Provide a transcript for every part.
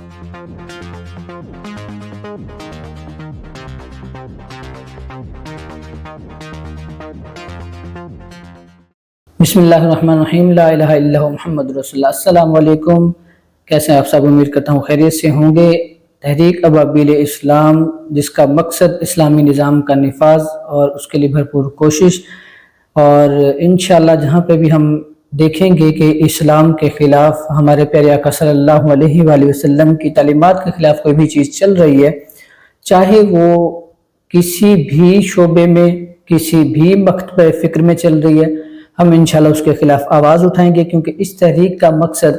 بسم اللہ الرحمن الرحیم، لا الہ الا اللہ محمد رسول اللہ۔ السلام علیکم، کیسے ہیں آپ سب؟ امید کرتا ہوں خیریت سے ہوں گے۔ تحریک ابابیل اسلام، جس کا مقصد اسلامی نظام کا نفاذ اور اس کے لیے بھرپور کوشش، اور انشاءاللہ جہاں پہ بھی ہم دیکھیں گے کہ اسلام کے خلاف، ہمارے پیارے آقا صلی اللہ علیہ وآلہ وسلم کی تعلیمات کے خلاف کوئی بھی چیز چل رہی ہے، چاہے وہ کسی بھی شعبے میں، کسی بھی مکتبہ فکر میں چل رہی ہے، ہم انشاءاللہ اس کے خلاف آواز اٹھائیں گے، کیونکہ اس تحریک کا مقصد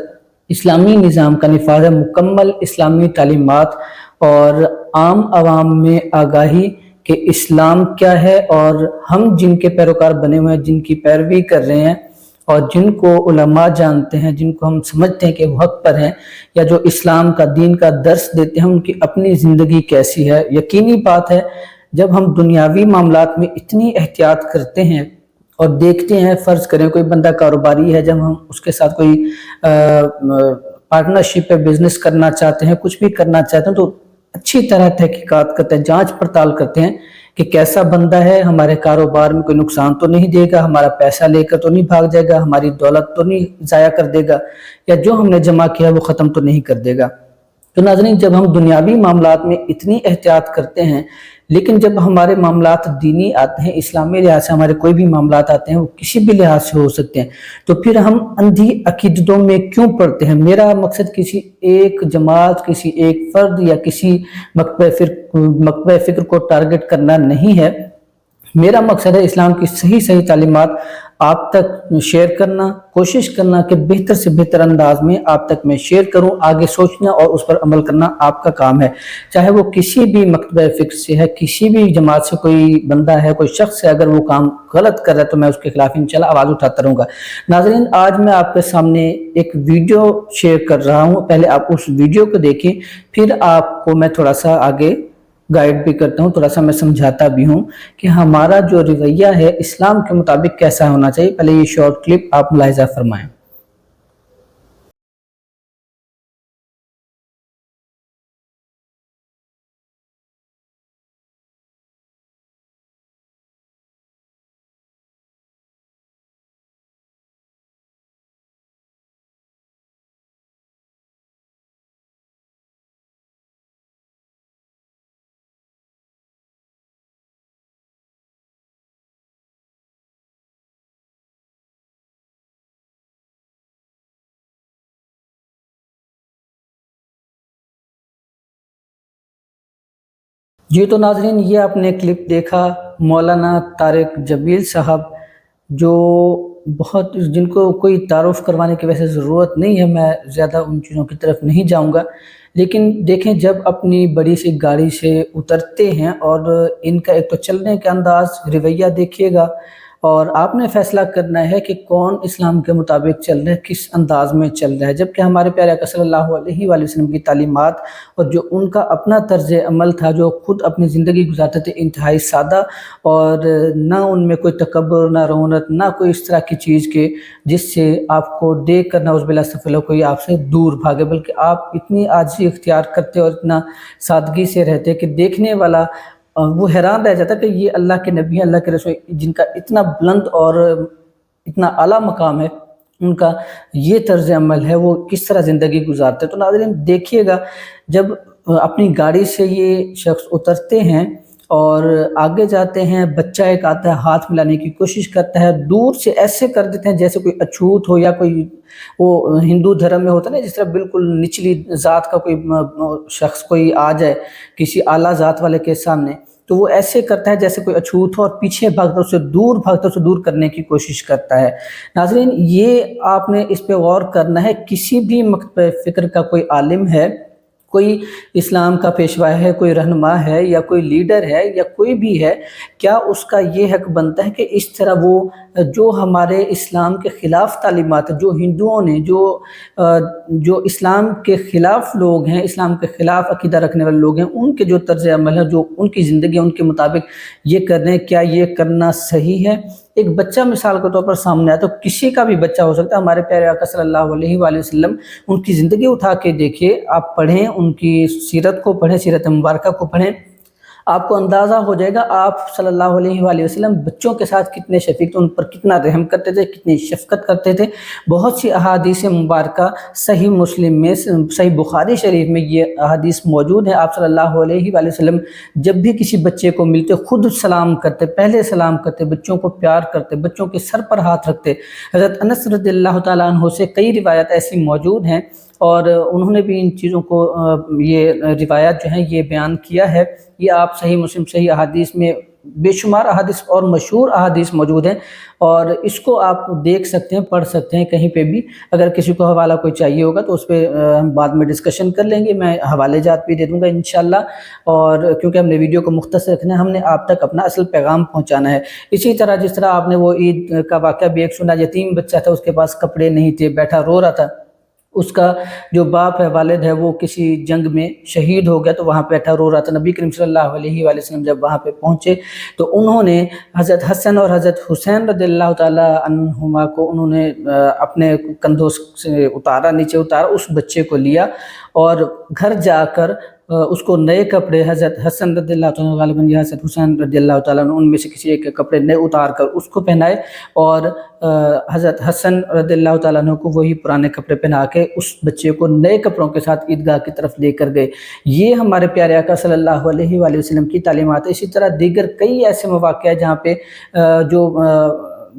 اسلامی نظام کا نفاذ ہے، مکمل اسلامی تعلیمات اور عام عوام میں آگاہی کہ اسلام کیا ہے، اور ہم جن کے پیروکار بنے ہوئے ہیں، جن کی پیروی کر رہے ہیں اور جن کو علماء جانتے ہیں، جن کو ہم سمجھتے ہیں کہ وہ حق پر ہیں، یا جو اسلام کا دین کا درس دیتے ہیں، ان کی اپنی زندگی کیسی ہے۔ یقینی بات ہے، جب ہم دنیاوی معاملات میں اتنی احتیاط کرتے ہیں اور دیکھتے ہیں، فرض کریں کوئی بندہ کاروباری ہے، جب ہم اس کے ساتھ کوئی پارٹنرشپ پہ بزنس کرنا چاہتے ہیں، کچھ بھی کرنا چاہتے ہیں، تو اچھی طرح تحقیقات کرتے ہیں، جانچ پڑتال کرتے ہیں کہ کیسا بندہ ہے، ہمارے کاروبار میں کوئی نقصان تو نہیں دے گا، ہمارا پیسہ لے کر تو نہیں بھاگ جائے گا، ہماری دولت تو نہیں ضائع کر دے گا، یا جو ہم نے جمع کیا وہ ختم تو نہیں کر دے گا۔ تو ناظرین، جب ہم دنیاوی معاملات میں اتنی احتیاط کرتے ہیں، لیکن جب ہمارے معاملات دینی آتے ہیں، اسلامی لحاظ سے ہمارے کوئی بھی معاملات آتے ہیں، وہ کسی بھی لحاظ سے ہو سکتے ہیں، تو پھر ہم اندھی عقیدتوں میں کیوں پڑتے ہیں؟ میرا مقصد کسی ایک جماعت، کسی ایک فرد یا کسی مکتبہ فکر کو ٹارگٹ کرنا نہیں ہے۔ میرا مقصد ہے اسلام کی صحیح تعلیمات آپ تک شیئر کرنا، کوشش کرنا کہ بہتر سے بہتر انداز میں آپ تک میں شیئر کروں، آگے سوچنا اور اس پر عمل کرنا آپ کا کام ہے، چاہے وہ کسی بھی مکتبہ فکر سے ہے، کسی بھی جماعت سے کوئی بندہ ہے، کوئی شخص ہے، اگر وہ کام غلط کر رہا ہے تو میں اس کے خلاف انشاءاللہ آواز اٹھاتا رہوں گا۔ ناظرین، آج میں آپ کے سامنے ایک ویڈیو شیئر کر رہا ہوں، پہلے آپ اس ویڈیو کو دیکھیں، پھر آپ کو میں تھوڑا سا آگے گائیڈ بھی کرتا ہوں، تھوڑا سا میں سمجھاتا بھی ہوں کہ ہمارا جو رویہ ہے اسلام کے مطابق کیسا ہونا چاہیے۔ پہلے یہ شارٹ کلپ آپ ملاحظہ فرمائیں۔ جی تو ناظرین، یہ آپ نے کلپ دیکھا مولانا طارق جبیل صاحب، جو جن کو کوئی تعارف کروانے کی ویسے ضرورت نہیں ہے، میں زیادہ ان چیزوں کی طرف نہیں جاؤں گا، لیکن دیکھیں جب اپنی بڑی سی گاڑی سے اترتے ہیں اور ان کا ایک تو چلنے کا انداز، رویہ دیکھیے گا، اور آپ نے فیصلہ کرنا ہے کہ کون اسلام کے مطابق چل رہا ہے، کس انداز میں چل رہا ہے، جبکہ ہمارے پیارے آقا صلی اللہ علیہ وآلہ وسلم کی تعلیمات اور جو ان کا اپنا طرز عمل تھا، جو خود اپنی زندگی گزارتے تھے، انتہائی سادہ، اور نہ ان میں کوئی تکبر، نہ رونت، نہ کوئی اس طرح کی چیز کے جس سے آپ کو دیکھ کر نعوذ باللہ استغفر اللہ کوئی آپ سے دور بھاگے، بلکہ آپ اتنی عاجزی اختیار کرتے اور اتنا سادگی سے رہتے کہ دیکھنے والا وہ حیران رہ جاتا کہ یہ اللہ کے نبی، اللہ کے رسول، جن کا اتنا بلند اور اتنا اعلیٰ مقام ہے، ان کا یہ طرز عمل ہے، وہ کس طرح زندگی گزارتے ہیں۔ تو ناظرین دیکھیے گا، جب اپنی گاڑی سے یہ شخص اترتے ہیں اور آگے جاتے ہیں، بچہ ایک آتا ہے، ہاتھ ملانے کی کوشش کرتا ہے، دور سے ایسے کر دیتے ہیں جیسے کوئی اچھوت ہو، یا کوئی وہ ہندو دھرم میں ہوتا ہے نا، جس طرح بالکل نچلی ذات کا کوئی شخص کوئی آ جائے کسی اعلیٰ ذات والے کے سامنے، تو وہ ایسے کرتا ہے جیسے کوئی اچھوت ہو، اور پیچھے بھاگتا اسے دور کرنے کی کوشش کرتا ہے۔ ناظرین، یہ آپ نے اس پہ غور کرنا ہے، کسی بھی مکتبہ فکر کا کوئی عالم ہے، کوئی اسلام کا پیشوا ہے، کوئی رہنما ہے، یا کوئی لیڈر ہے، یا کوئی بھی ہے، کیا اس کا یہ حق بنتا ہے کہ اس طرح وہ جو ہمارے اسلام کے خلاف تعلیمات، جو ہندوؤں نے جو اسلام کے خلاف لوگ ہیں، اسلام کے خلاف عقیدہ رکھنے والے لوگ ہیں، ان کے جو طرز عمل ہے، جو ان کی زندگی ہے، ان کے مطابق یہ کر رہے ہیں، کیا یہ کرنا صحیح ہے؟ ایک بچہ مثال کے طور پر سامنے آیا تو کسی کا بھی بچہ ہو سکتا ہے، ہمارے پیارے آقا صلی اللہ علیہ وآلہ وسلم ان کی زندگی اٹھا کے دیکھیے، آپ پڑھیں، ان کی سیرت کو پڑھیں، سیرت مبارکہ کو پڑھیں، آپ کو اندازہ ہو جائے گا آپ صلی اللہ علیہ وآلہ وسلم بچوں کے ساتھ کتنے شفیق تھے، ان پر کتنا رحم کرتے تھے، کتنی شفقت کرتے تھے۔ بہت سی احادیث مبارکہ صحیح مسلم میں، صحیح بخاری شریف میں یہ احادیث موجود ہیں۔ آپ صلی اللہ علیہ وآلہ وسلم جب بھی کسی بچے کو ملتے خود سلام کرتے، پہلے سلام کرتے، بچوں کو پیار کرتے، بچوں کے سر پر ہاتھ رکھتے۔ حضرت انس رضی اللہ تعالیٰ عنہ سے کئی روایات ایسی موجود ہیں، اور انہوں نے بھی ان چیزوں کو یہ روایات جو ہیں یہ بیان کیا ہے۔ یہ آپ صحیح مسلم، صحیح احادیث میں بے شمار احادیث اور مشہور احادیث موجود ہیں، اور اس کو آپ دیکھ سکتے ہیں، پڑھ سکتے ہیں کہیں پہ بھی۔ اگر کسی کو حوالہ کوئی چاہیے ہوگا تو اس پہ ہم بعد میں ڈسکشن کر لیں گے، میں حوالے جات بھی دے دوں گا انشاءاللہ۔ اور کیونکہ ہم نے ویڈیو کو مختصر رکھنا ہے، ہم نے آپ تک اپنا اصل پیغام پہنچانا ہے۔ اسی طرح جس طرح آپ نے وہ عید کا واقعہ بھی ایک سنا، یتیم بچہ تھا، اس کے پاس کپڑے نہیں تھے، بیٹھا رو رہا تھا، اس کا جو باپ ہے، والد ہے، وہ کسی جنگ میں شہید ہو گیا، تو وہاں بیٹھا رو رہا تھا۔ نبی کریم صلی اللہ علیہ وآلہ وسلم جب وہاں پہ پہنچے تو انہوں نے حضرت حسن اور حضرت حسین رضی اللہ تعالیٰ عنہما کو انہوں نے اپنے کندھوں سے اتارا، نیچے اتارا، اس بچے کو لیا اور گھر جا کر اس کو نئے کپڑے، حضرت حسن رضی اللہ تعالیٰ غالباً یا حضرت حسین رضی اللہ تعالیٰ عنہ، ان میں سے کسی ایک کے کپڑے نئے اتار کر اس کو پہنائے، اور حضرت حسن رضی اللہ تعالیٰ عنہ کو وہی پرانے کپڑے پہنا کے اس بچے کو نئے کپڑوں کے ساتھ عیدگاہ کی طرف لے کر گئے۔ یہ ہمارے پیارے آقا صلی اللہ علیہ وآلہ وسلم کی تعلیمات ہے۔ اسی طرح دیگر کئی ایسے مواقع ہیں جہاں پہ جو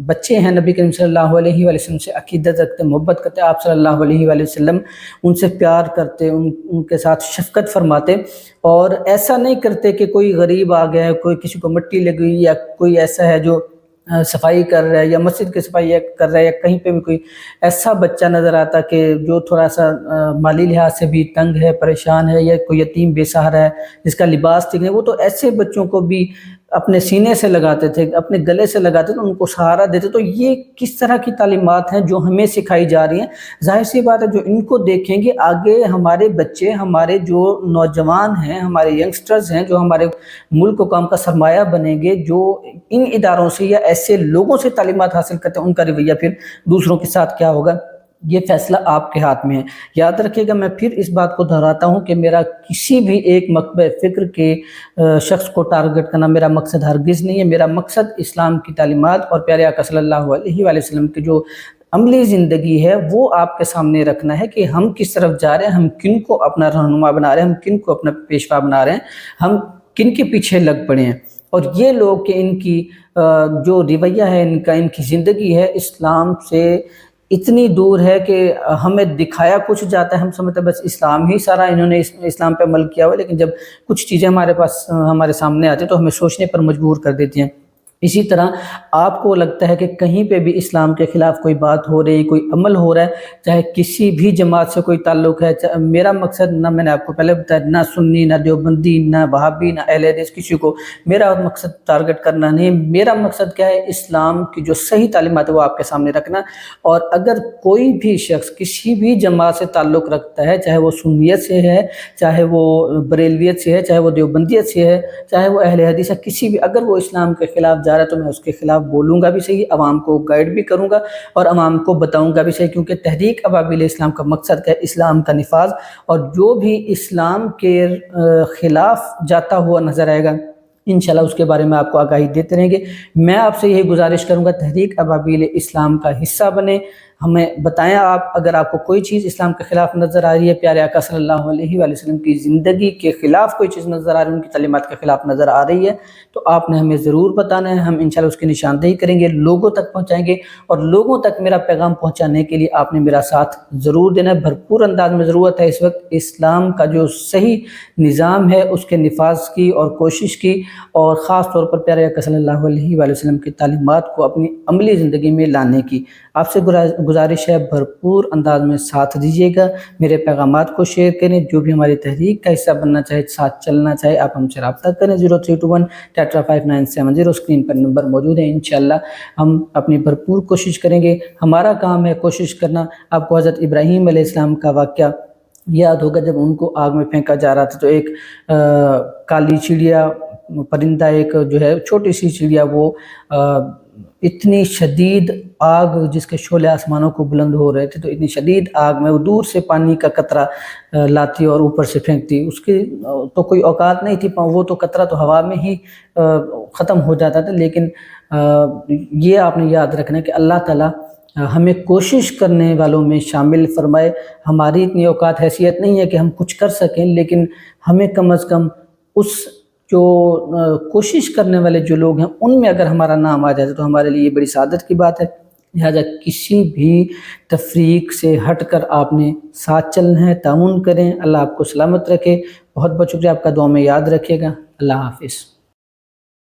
بچے ہیں نبی کریم صلی اللہ علیہ وآلہ وسلم سے عقیدت رکھتے، محبت کرتے، آپ صلی اللہ علیہ وآلہ وسلم ان سے پیار کرتے، ان کے ساتھ شفقت فرماتے، اور ایسا نہیں کرتے کہ کوئی غریب آ گیا ہے، کوئی کسی کو مٹی لگ گئی، یا کوئی ایسا ہے جو صفائی کر رہا ہے یا مسجد کی صفائی کر رہا ہے، یا کہیں پہ بھی کوئی ایسا بچہ نظر آتا کہ جو تھوڑا سا مالی لحاظ سے بھی تنگ ہے، پریشان ہے، یا کوئی یتیم بے سہارا ہے جس کا لباس ٹھیک نہیں، وہ تو ایسے بچوں کو بھی اپنے سینے سے لگاتے تھے، اپنے گلے سے لگاتے تھے، ان کو سہارا دیتے۔ تو یہ کس طرح کی تعلیمات ہیں جو ہمیں سکھائی جا رہی ہیں؟ ظاہر سی بات ہے جو ان کو دیکھیں گے آگے ہمارے بچے، ہمارے جو نوجوان ہیں، ہمارے ینگسٹرز ہیں، جو ہمارے ملک و قوم کا سرمایہ بنیں گے، جو ان اداروں سے یا ایسے لوگوں سے تعلیمات حاصل کرتے ہیں، ان کا رویہ پھر دوسروں کے ساتھ کیا ہوگا؟ یہ فیصلہ آپ کے ہاتھ میں ہے۔ یاد رکھیے گا، میں پھر اس بات کو دہراتا ہوں کہ میرا کسی بھی ایک مکتبہ فکر کے شخص کو ٹارگٹ کرنا میرا مقصد ہرگز نہیں ہے۔ میرا مقصد اسلام کی تعلیمات اور پیارے آقا صلی اللہ علیہ وآلہ وسلم کی جو عملی زندگی ہے وہ آپ کے سامنے رکھنا ہے، کہ ہم کس طرف جا رہے ہیں، ہم کن کو اپنا رہنما بنا رہے ہیں، ہم کن کو اپنا پیشوا بنا رہے ہیں، ہم کن کے پیچھے لگ پڑے ہیں۔ اور یہ لوگ کہ ان کی جو رویہ ہے، ان کی زندگی ہے، اسلام سے اتنی دور ہے کہ ہمیں دکھایا کچھ جاتا ہے، ہم سمجھتے ہیں بس اسلام ہی سارا، انہوں نے اسلام پہ عمل کیا ہوا ہے، لیکن جب کچھ چیزیں ہمارے سامنے آتی ہیں تو ہمیں سوچنے پر مجبور کر دیتی ہیں۔ اسی طرح آپ کو لگتا ہے کہ کہیں پہ بھی اسلام کے خلاف کوئی بات ہو رہی، کوئی عمل ہو رہا ہے، چاہے کسی بھی جماعت سے کوئی تعلق ہے، میرا مقصد نہ، میں نے آپ کو پہلے بتایا، نہ سنی، نہ دیوبندی، نہ وہابی، نہ اہل حدیث، کسی کو میرا مقصد ٹارگٹ کرنا نہیں۔ میرا مقصد کیا ہے؟ اسلام کی جو صحیح تعلیمات ہے وہ آپ کے سامنے رکھنا، اور اگر کوئی بھی شخص کسی بھی جماعت سے تعلق رکھتا ہے، چاہے وہ سنیت سے ہے، چاہے وہ بریلویت سے ہے، چاہے وہ دیوبندیت سے ہے، چاہے وہ اہل حدیث ہے، کسی بھی، اگر وہ اسلام کے خلاف جا رہا ہے تو میں اس کے خلاف بولوں گا بھی صحیح، عوام کو گائیڈ بھی کروں گا اور عوام کو بتاؤں گا بھی صحیح، کیونکہ تحریک ابابیل اسلام کا مقصد کیا ہے؟ اسلام کا نفاذ، اور جو بھی اسلام کے خلاف جاتا ہوا نظر آئے گا انشاءاللہ اس کے بارے میں آپ کو آگاہی دیتے رہیں گے۔ میں آپ سے یہی گزارش کروں گا، تحریک ابابیل اسلام کا حصہ بنیں، ہمیں بتائیں آپ اگر آپ کو کوئی چیز اسلام کے خلاف نظر آ رہی ہے، پیارے آقا صلی اللہ علیہ وآلہ وسلم کی زندگی کے خلاف کوئی چیز نظر آ رہی ہے، ان کی تعلیمات کے خلاف نظر آ رہی ہے، تو آپ نے ہمیں ضرور بتانا ہے، ہم انشاءاللہ اس کی نشاندہی کریں گے، لوگوں تک پہنچائیں گے، اور لوگوں تک میرا پیغام پہنچانے کے لیے آپ نے میرا ساتھ ضرور دینا ہے۔ بھرپور انداز میں ضرورت ہے اس وقت اسلام کا جو صحیح نظام ہے اس کے نفاذ کی اور کوشش کی، اور خاص طور پر پیارے آقا صلی اللہ علیہ وآلہ وسلم کی تعلیمات کو اپنی عملی زندگی میں لانے کی۔ آپ سے گزارش ہے بھرپور انداز میں ساتھ دیجیے گا، میرے پیغامات کو شیئر کریں، جو بھی ہماری تحریک کا حصہ بننا چاہے، ساتھ چلنا چاہے، آپ ہم سے رابطہ کریں 0321-5970، اسکرین پر نمبر موجود ہے۔ انشاءاللہ ہم اپنی بھرپور کوشش کریں گے، ہمارا کام ہے کوشش کرنا۔ آپ کو حضرت ابراہیم علیہ السلام کا واقعہ یاد ہوگا، جب ان کو آگ میں پھینکا جا رہا تھا تو ایک کالی چڑیا پرندہ، ایک جو ہے چھوٹی سی چڑیا، وہ اتنی شدید آگ جس کے شعلے آسمانوں کو بلند ہو رہے تھے، تو اتنی شدید آگ میں وہ دور سے پانی کا قطرہ لاتی اور اوپر سے پھینکتی، اس کی تو کوئی اوقات نہیں تھی، وہ تو قطرہ تو ہوا میں ہی ختم ہو جاتا تھا۔ لیکن یہ آپ نے یاد رکھنا ہے کہ اللہ تعالیٰ ہمیں کوشش کرنے والوں میں شامل فرمائے۔ ہماری اتنی اوقات حیثیت نہیں ہے کہ ہم کچھ کر سکیں، لیکن ہمیں کم از کم اس جو کوشش کرنے والے جو لوگ ہیں ان میں اگر ہمارا نام آ جائے تو ہمارے لیے یہ بڑی سعادت کی بات ہے۔ لہٰذا کسی بھی تفریق سے ہٹ کر آپ نے ساتھ چلنا ہے، تعاون کریں۔ اللہ آپ کو سلامت رکھے۔ بہت بہت شکریہ، آپ کا دعا میں یاد رکھے گا۔ اللہ حافظ۔